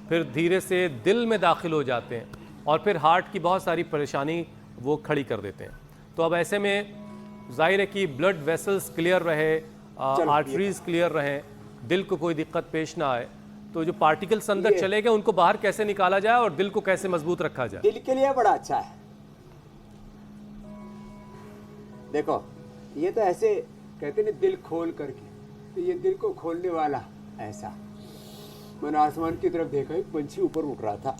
फिर धीरे से दिल में दाखिल हो जाते हैं और फिर हार्ट की बहुत सारी परेशानी वो खड़ी कर देते हैं। तो अब ऐसे में जाहिर है कि ब्लड वेसल्स क्लियर रहे, आर्टरीज क्लियर रहें, दिल को कोई दिक्कत पेश ना आए। तो जो पार्टिकल्स अंदर चले गए उनको बाहर कैसे निकाला जाए और दिल को कैसे मजबूत रखा जाए। दिल के लिए बड़ा अच्छा है। देखो ये तो ऐसे कहते हैं दिल खोल करके, तो ये दिल को खोलने वाला ऐसा। मैंने आसमान की तरफ देखा, एक पंछी ऊपर उड़ रहा था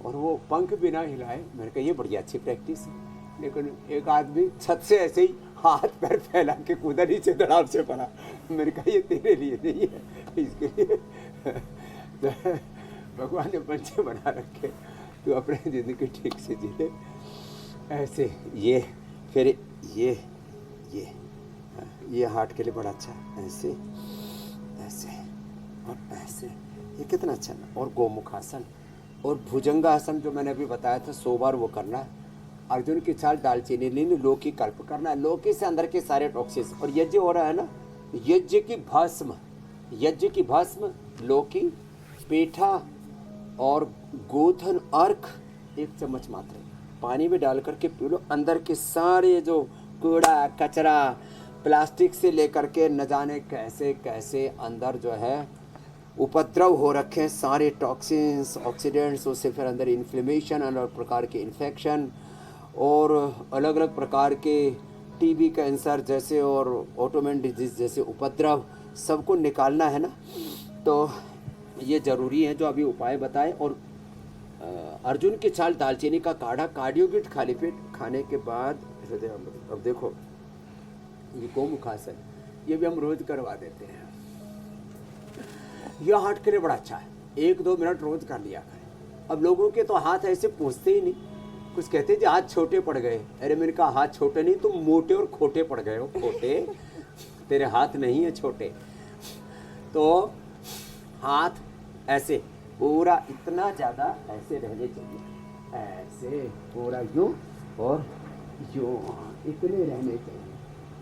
और वो पंख बिना हिलाए। मैंने कहा ये बड़ी अच्छी प्रैक्टिस है। लेकिन एक आदमी छत से ऐसे ही हाथ पैर फैला के कूदा, नीचे धड़ाम से पड़ा। मैंने कहा ये तेरे लिए नहीं है, इसके लिए तो भगवान ने पंछी बना रखे, तो अपने जिंदगी ठीक से जी ले। ऐसे ये फिर ये हार्ट के लिए बड़ा अच्छा है। ऐसे ऐसे और ऐसे, ये कितना अच्छा है। और गोमुखासन और भुजंगासन जो मैंने अभी बताया था 100 बार वो करना है। अर्जुन की छाल दालचीनी लेनी, लौकी कल्प करना, लौकी से अंदर के सारे टॉक्सिस, और यज्ञ हो रहा है ना, यज्ञ की भस्म लौकी, पेठा और गोधन अर्क 1 चम्मच मात्र पानी में डाल करके पी लो। अंदर के सारे जो कूड़ा कचरा प्लास्टिक से लेकर के न जाने कैसे कैसे अंदर जो है उपद्रव हो रखे हैं, सारे टॉक्सिन्स ऑक्सीडेंट्स, उससे फिर अंदर इन्फ्लेमेशन, अलग प्रकार के इन्फेक्शन और अलग अलग प्रकार के टीबी कैंसर जैसे और ऑटोइम्यून डिजीज जैसे उपद्रव सबको निकालना है ना। तो ये ज़रूरी है जो अभी उपाय बताए। और अर्जुन की छाल दालचीनी का काढ़ा कार्डियोगिट खाली पेट खाने के बाद हृदय अमृत। अब देखो ये गोमुखासन, ये भी हम रोज करवा देते हैं। यह हार्ट के लिए बड़ा अच्छा है, 1-2 मिनट रोज कर लिया करें। अब लोगों के तो हाथ ऐसे पूछते ही नहीं, कुछ कहते हैं जी हाथ छोटे पड़ गए। अरे मैंने कहा हाथ छोटे नहीं, तुम मोटे और खोटे पड़ गए हो। खोटे तेरे हाथ नहीं है छोटे। तो हाथ ऐसे पूरा इतना ज़्यादा ऐसे रहने चाहिए, ऐसे पूरा यूँ और यूँ इतने रहने चाहिए।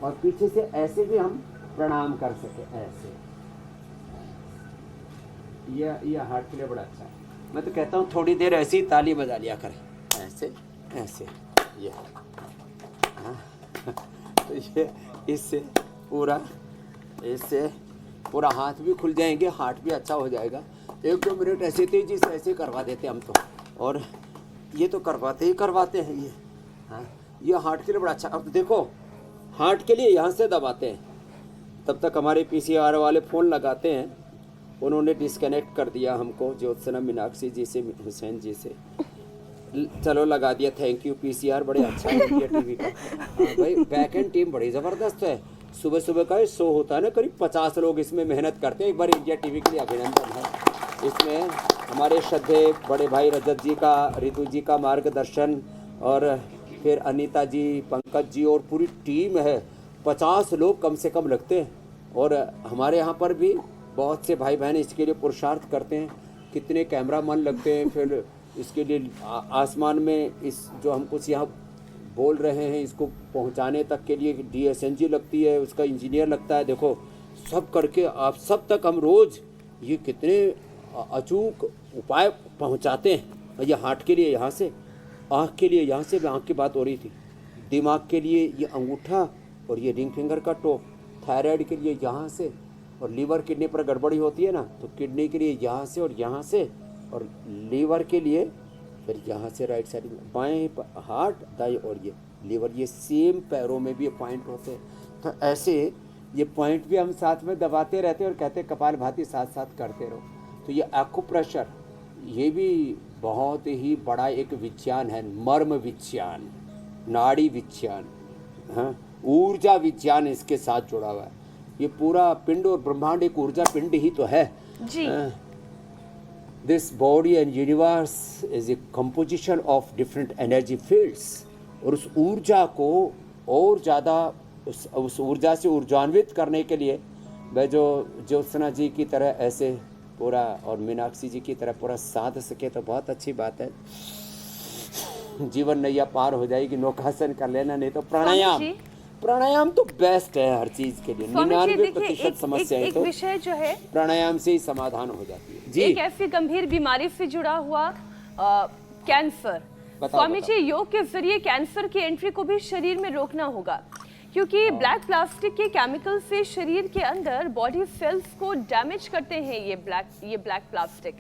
और पीछे से ऐसे भी हम प्रणाम कर सके, ऐसे। यह हार्ट के लिए बड़ा अच्छा है। मैं तो कहता हूँ थोड़ी देर ऐसी ताली बजा लिया करें, ऐसे ऐसे, ये तो ये इससे पूरा हाथ भी खुल जाएंगे, हार्ट भी अच्छा हो जाएगा। 1-2 मिनट ऐसे तेजी से ऐसे करवा देते हम तो, और ये तो करवाते हैं ये। हाँ, ये हार्ट के लिए बड़ा अच्छा। अब देखो हार्ट के लिए यहाँ से दबाते हैं, तब तक हमारे पीसीआर वाले फ़ोन लगाते हैं। उन्होंने डिस्कनेक्ट कर दिया हमको, ज्योत्सना मीनाक्षी जी से, हुसैन जी से। चलो लगा दिया, थैंक यू पीसीआर, बड़े अच्छा है इंडिया टीवी का। हाँ भाई, बैक एंड टीम बड़ी ज़बरदस्त है। सुबह सुबह का शो होता है ना, करीब 50 लोग इसमें मेहनत करते हैं। एक बार इंडिया टीवी के लिए अभिनंदन है। इसमें हमारे श्रद्धेय बड़े भाई रजत जी का, रितु जी का मार्गदर्शन, और फिर अनीता जी, पंकज जी और पूरी टीम है। 50 लोग कम से कम लगते हैं। और हमारे यहाँ पर भी बहुत से भाई बहन इसके लिए पुरुषार्थ करते हैं। कितने कैमरामैन लगते हैं, फिर इसके लिए आसमान में इस जो हम कुछ यहाँ बोल रहे हैं इसको पहुँचाने तक के लिए DSNG लगती है, उसका इंजीनियर लगता है। देखो सब करके आप सब तक हम रोज़ ये कितने अचूक उपाय पहुँचाते हैं। ये हार्ट के लिए यहाँ से, आँख के लिए यहाँ से, आँख की बात हो रही थी, दिमाग के लिए ये अंगूठा और ये रिंग फिंगर का टॉप, थायराइड के लिए यहाँ से, और लीवर किडनी पर गड़बड़ी होती है ना तो किडनी के लिए यहाँ से और यहाँ से, और लीवर के लिए फिर यहाँ से राइट साइड में, बाएं हार्ट दाएं, और ये लीवर, ये सेम पैरों में भी ये पॉइंट होते हैं। तो ऐसे ये पॉइंट भी हम साथ में दबाते रहते हैं और कहते हैं कपालभाति साथ साथ करते रहो। तो ये एक्यूप्रेशर, ये भी बहुत ही बड़ा एक विज्ञान है, मर्म विज्ञान, नाड़ी विज्ञान, हाँ, ऊर्जा विज्ञान इसके साथ जुड़ा हुआ है। ये पूरा पिंड और ब्रह्मांड एक ऊर्जा पिंड ही तो है जी। This body and universe is a composition of different energy fields. और उस ऊर्जा को और ज़्यादा उस ऊर्जा से ऊर्जान्वित करने के लिए वह जो ज्योत्सना जी की तरह ऐसे पूरा, और मीनाक्षी जी की तरह पूरा साध सके तो बहुत अच्छी बात है। जीवन नैया पार हो जाएगी। नौकासन कर लेना, नहीं तो प्राणायाम तो बेस्ट है हर चीज के लिए। 99% समस्याएं तो विषय जो है प्राणायाम से ही समाधान हो जाती है जी। एक ऐसी गंभीर बीमारी से जुड़ा हुआ कैंसर। स्वामी जी, योग के जरिए कैंसर की एंट्री को भी शरीर में रोकना होगा, क्योंकि ब्लैक प्लास्टिक के केमिकल से शरीर के अंदर बॉडी सेल्स को डैमेज करते हैं ये ब्लैक प्लास्टिक,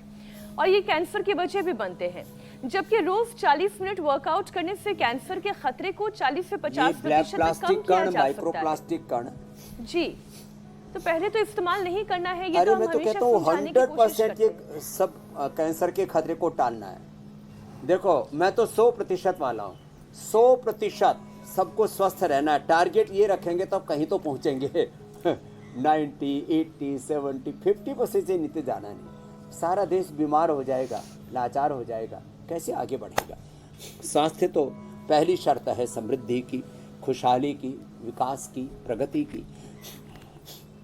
और ये कैंसर की वजह भी बनते हैं। जबकि रोज 40 मिनट वर्कआउट करने से कैंसर के खतरे को 40 से 50% तक कम किया जा माइक्रोप्लास्टिक कण जी। तो पहले तो इस्तेमाल नहीं करना है। ये अरे तो मैं तो कहता हूँ 100% ये सब कैंसर के खतरे को टालना है। देखो मैं तो 100% वाला हूँ, 100% सबको स्वस्थ रहना है। टारगेट ये रखेंगे तो कहीं तो पहुँचेंगे। 90, 80, 70, 50% से नीचे जाना नहीं। सारा देश बीमार हो जाएगा, लाचार हो जाएगा, कैसे आगे बढ़ेगा। स्वास्थ्य तो पहली शर्त है समृद्धि की, खुशहाली की, विकास की, प्रगति की।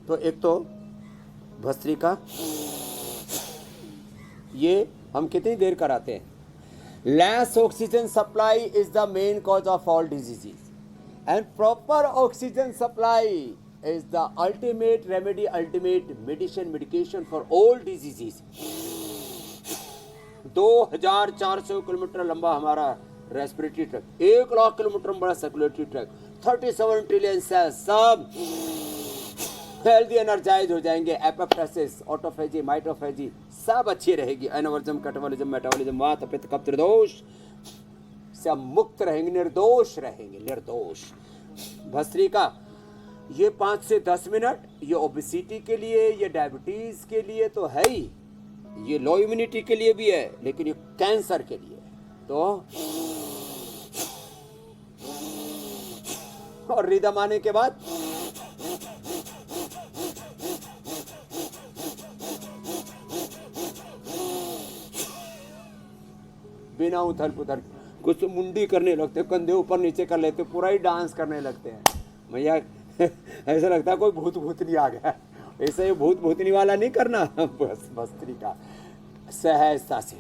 तो एक तो भस्त्रिका, ये हम कितनी देर कराते हैं? Less oxygen supply is the main cause of all diseases, and proper oxygen supply is the ultimate remedy, ultimate medication for all diseases. 2400 kilometre लंबा हमारा रेस्पिरेटरी ट्रैक, 1 लाख किलोमीटर बड़ा सर्कुलेटरी ट्रैक, 37 ट्रिलियन सेल्स सब हेल्दी एनर्जाइज हो जाएंगे. एपोप्टोसिस, ऑटोफेजी, माइटोफेजी सब अच्छी रहेगी. एनाबॉलिज्म, कैटाबॉलिज्म, मेटाबॉलिज्म, वात, पित्त, कफ, त्रिदोष से मुक्त रहेंगे, निर्दोष रहेंगे, निर्दोष. भस्त्रिका ये 5 से 10 मिनट, ये ओबेसिटी के लिए, ये डायबिटीज के लिए तो है ही, ये लो इम्यूनिटी के लिए भी है, लेकिन ये कैंसर के लिए तो. और रिदम आने के बाद बिना उथल पुथल, कुछ मुंडी करने लगते, कंधे ऊपर नीचे कर लेते, पूरा ही डांस करने लगते हैं. भैया ऐसा लगता है कोई भूत भूतनी आ गया. ऐसे भूत भूतनी वाला नहीं करना, बस भस्त्री का सहजता से.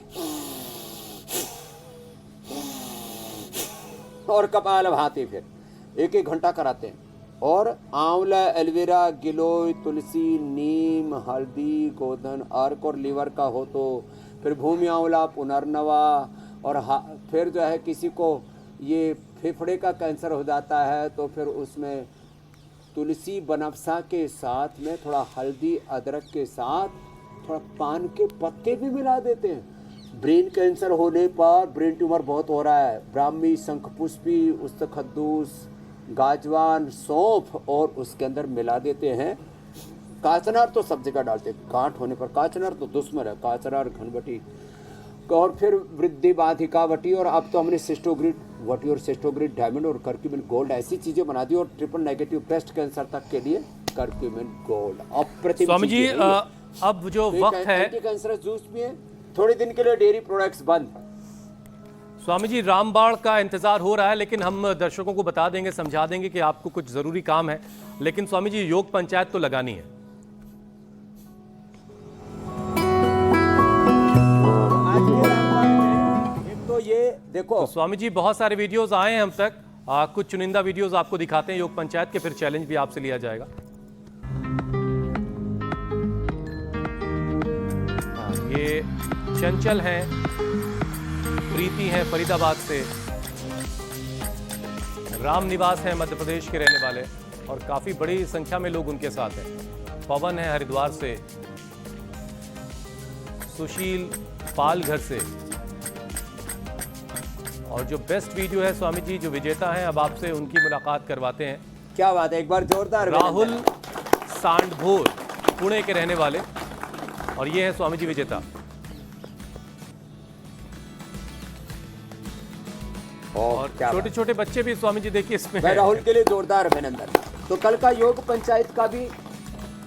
और कपाल भाती फिर 1-1 घंटा कराते हैं. और आंवला, एलोवेरा, गिलोय, तुलसी, नीम, हल्दी, गोधन, अर्क और लीवर का हो तो फिर भूमि आंवला, पुनर्नवा. और फिर जो है किसी को ये फेफड़े का कैंसर हो जाता है तो फिर उसमें तुलसी बनफसा के साथ में थोड़ा हल्दी, अदरक के साथ थोड़ा पान के पत्ते भी मिला देते हैं. ब्रेन कैंसर होने पर, ब्रेन ट्यूमर बहुत हो रहा है, ब्राह्मी, शंखपुष्पी, उस्तखद्दूस, गाजवान, सौंफ और उसके अंदर मिला देते हैं. काचनार तो सब जगह डालते हैं, गांठ होने पर काचनार तो दुश्मन है, काचनार, घनवटी. और फिर वृद्धि बाधिका वटी, और अब तो हमने सिस्टोग्रिड वटी और सिस्टोग्रिड डायमंड और कर्क्यूमिन गोल्ड ऐसी चीजें बना दी. और ट्रिपल नेगेटिव ब्रेस्ट कैंसर तक के लिए कर्क्यूमिन गोल्ड. अप्रतिम स्वामी जी अब जो वक्त है, एंटी कैंसर जूस भी है. थोड़े दिन के लिए डेयरी प्रोडक्ट्स बंद. स्वामी जी रामबाड़ का इंतजार हो रहा है, लेकिन हम दर्शकों को बता देंगे, समझा देंगे कि आपको कुछ जरूरी काम है. लेकिन स्वामी जी योग पंचायत तो लगानी है. तो ये देखो तो स्वामी जी बहुत सारे वीडियोस आए हैं हम तक, कुछ चुनिंदा वीडियोस आपको दिखाते हैं योग पंचायत के, फिर चैलेंज भी आपसे लिया जाएगा. ये चंचल हैं, प्रीति हैं फरीदाबाद से, राम निवास हैं मध्य प्रदेश के रहने वाले, और काफी बड़ी संख्या में लोग उनके साथ हैं. पवन है हरिद्वार से, सुशील पालघर से. और जो बेस्ट वीडियो है स्वामी जी, जो विजेता हैं, अब आपसे उनकी मुलाकात करवाते हैं. क्या बात है, एक बार जोरदार. राहुल सांडभोर पुणे के रहने वाले, और ये है स्वामी जी विजेता. और छोटे छोटे बच्चे भी स्वामी जी देखिए इसमें. राहुल के लिए जोरदार अभिनंदन. तो कल का योग पंचायत का भी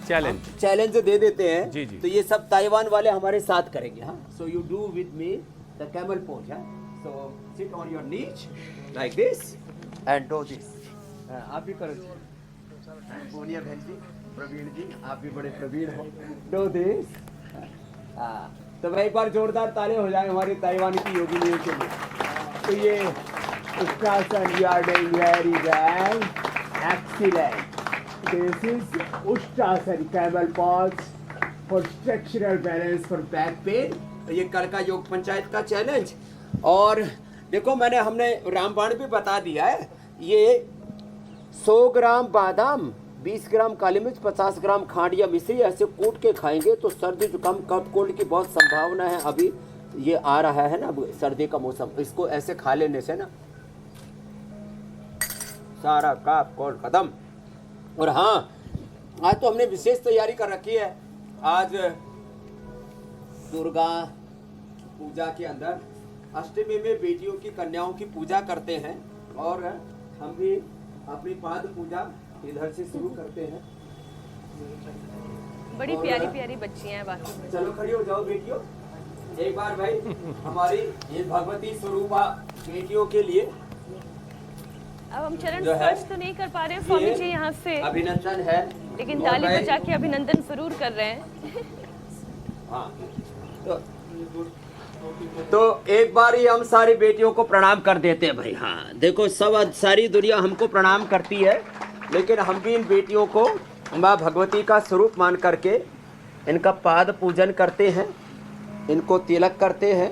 चैलेंज दे देते हैं. जी जी. तो ये सब ताइवान वाले हमारे साथ करेंगे. हाँ, so you do with me the camel pose. So sit on your knees like this and do this. आप भी करो. सोनिया बहन जी, प्रवीण जी, आप भी बड़े प्रवीण हो. Do this. तो भाई एक बार जोरदार ताली हो जाए हमारी ताइवान की योगिनियों के लिए. तो ये Ushtrasan you are doing very well, excellent. This is Ushtrasan camel pose for structural balance for back pain. तो ये कल का योग पंचायत का चैलेंज. और देखो हमने रामबाण भी बता दिया है. ये 100 ग्राम बादाम, 20 ग्राम काली मिर्च, 50 ग्राम खांड या मिश्री ऐसे कूट के खाएंगे तो सर्दी जुकाम कफ कोल्ड की बहुत संभावना है. अभी ये आ रहा है ना सर्दी का मौसम, इसको ऐसे खा लेने से ना सारा कफ कोल्ड खत्म. और हाँ, आज तो हमने विशेष तैयारी कर रखी है. आज दुर्गा पूजा के अंदर अष्टमी में बेटियों की, कन्याओं की पूजा करते हैं, और हम भी अपनी पाद पूजा इधर से शुरू करते हैं. बड़ी प्यारी प्यारी बच्चियां हैं बाकी में. चलो खड़ी हो जाओ बेटियों एक बार भाई, हमारी ये भगवती स्वरूपा बेटियों के लिए. अब हम चरण स्पर्श तो नहीं कर पा रहे हैं स्वामी जी यहाँ से, अभिनंदन है, लेकिन ताली बजा के अभिनंदन जरूर कर रहे हैं. हाँ, तो तो एक बार ही हम सारी बेटियों को प्रणाम कर देते हैं भाई। हाँ देखो, सब सारी दुनिया हमको प्रणाम करती है, लेकिन हम भी इन बेटियों को माँ भगवती का स्वरूप मान करके इनका पाद पूजन करते हैं, इनको तिलक करते हैं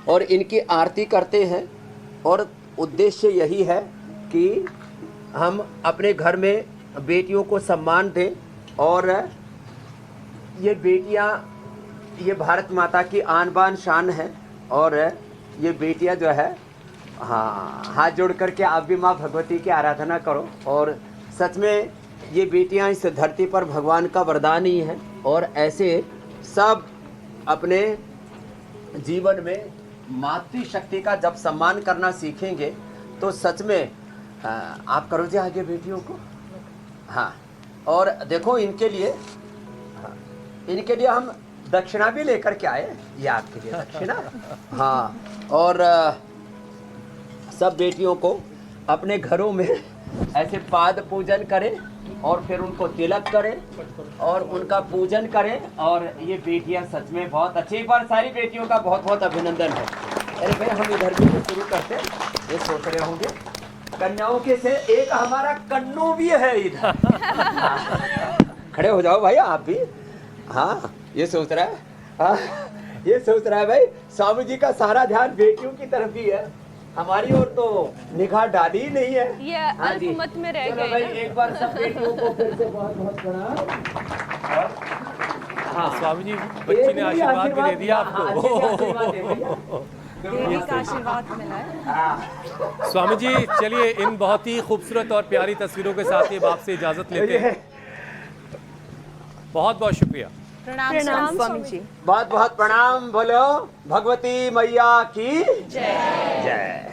और इनकी आरती करते हैं। और उद्देश्य यही है कि हम अपने घर में बेटियों को सम्मान दें। और ये बेटियां, ये भारत माता की आन बान शान है। और ये बेटियां जो है, हाँ, हाथ जोड़ करके आप भी माँ भगवती की आराधना करो। और सच में ये बेटियां इस धरती पर भगवान का वरदान ही है। और ऐसे सब अपने जीवन में मातृशक्ति का जब सम्मान करना सीखेंगे तो सच में आप करोगे आगे बेटियों को। हाँ, और देखो इनके लिए, हाँ, इनके लिए हम दक्षिणा भी लेकर के आए, ये आपके लिए दक्षिणा। हाँ, और सब बेटियों को अपने घरों में ऐसे पाद पूजन करें और फिर उनको तिलक करें और उनका पूजन करें। और ये बेटियां सच में बहुत अच्छी, एक बार सारी बेटियों का बहुत बहुत अभिनंदन है। अरे भाई हम इधर भी तो शुरू करते, ये सोच रहे होंगे कन्याओं के से एक हमारा कन्नू भी है इधर। खड़े हो जाओ भाई आप भी। हाँ, ये सोच रहा है, हाँ, ये सोच रहा है भाई स्वामी जी का सारा ध्यान बेटियों की तरफ ही है, हमारी ओर तो निगाह डाली ही नहीं है। ये हाँ जी। अल्पमत में रह चलो गए भाई ना। एक बार सब बेटियों को फिर से बहुत बहुत प्रणाम। हाँ, स्वामी जी बच्ची ने आशीर्वाद भी दे दिया आपको। देवी का आशीर्वाद मिला है। स्वामी जी चलिए, इन बहुत ही खूबसूरत और प्यारी तस्वीरों के साथ ये बाप से इजाजत लेते हैं। बहुत बहुत शुक्रिया। प्रणाम स्वामी जी। बहुत बहुत प्रणाम। बोलो भगवती मैया की जय।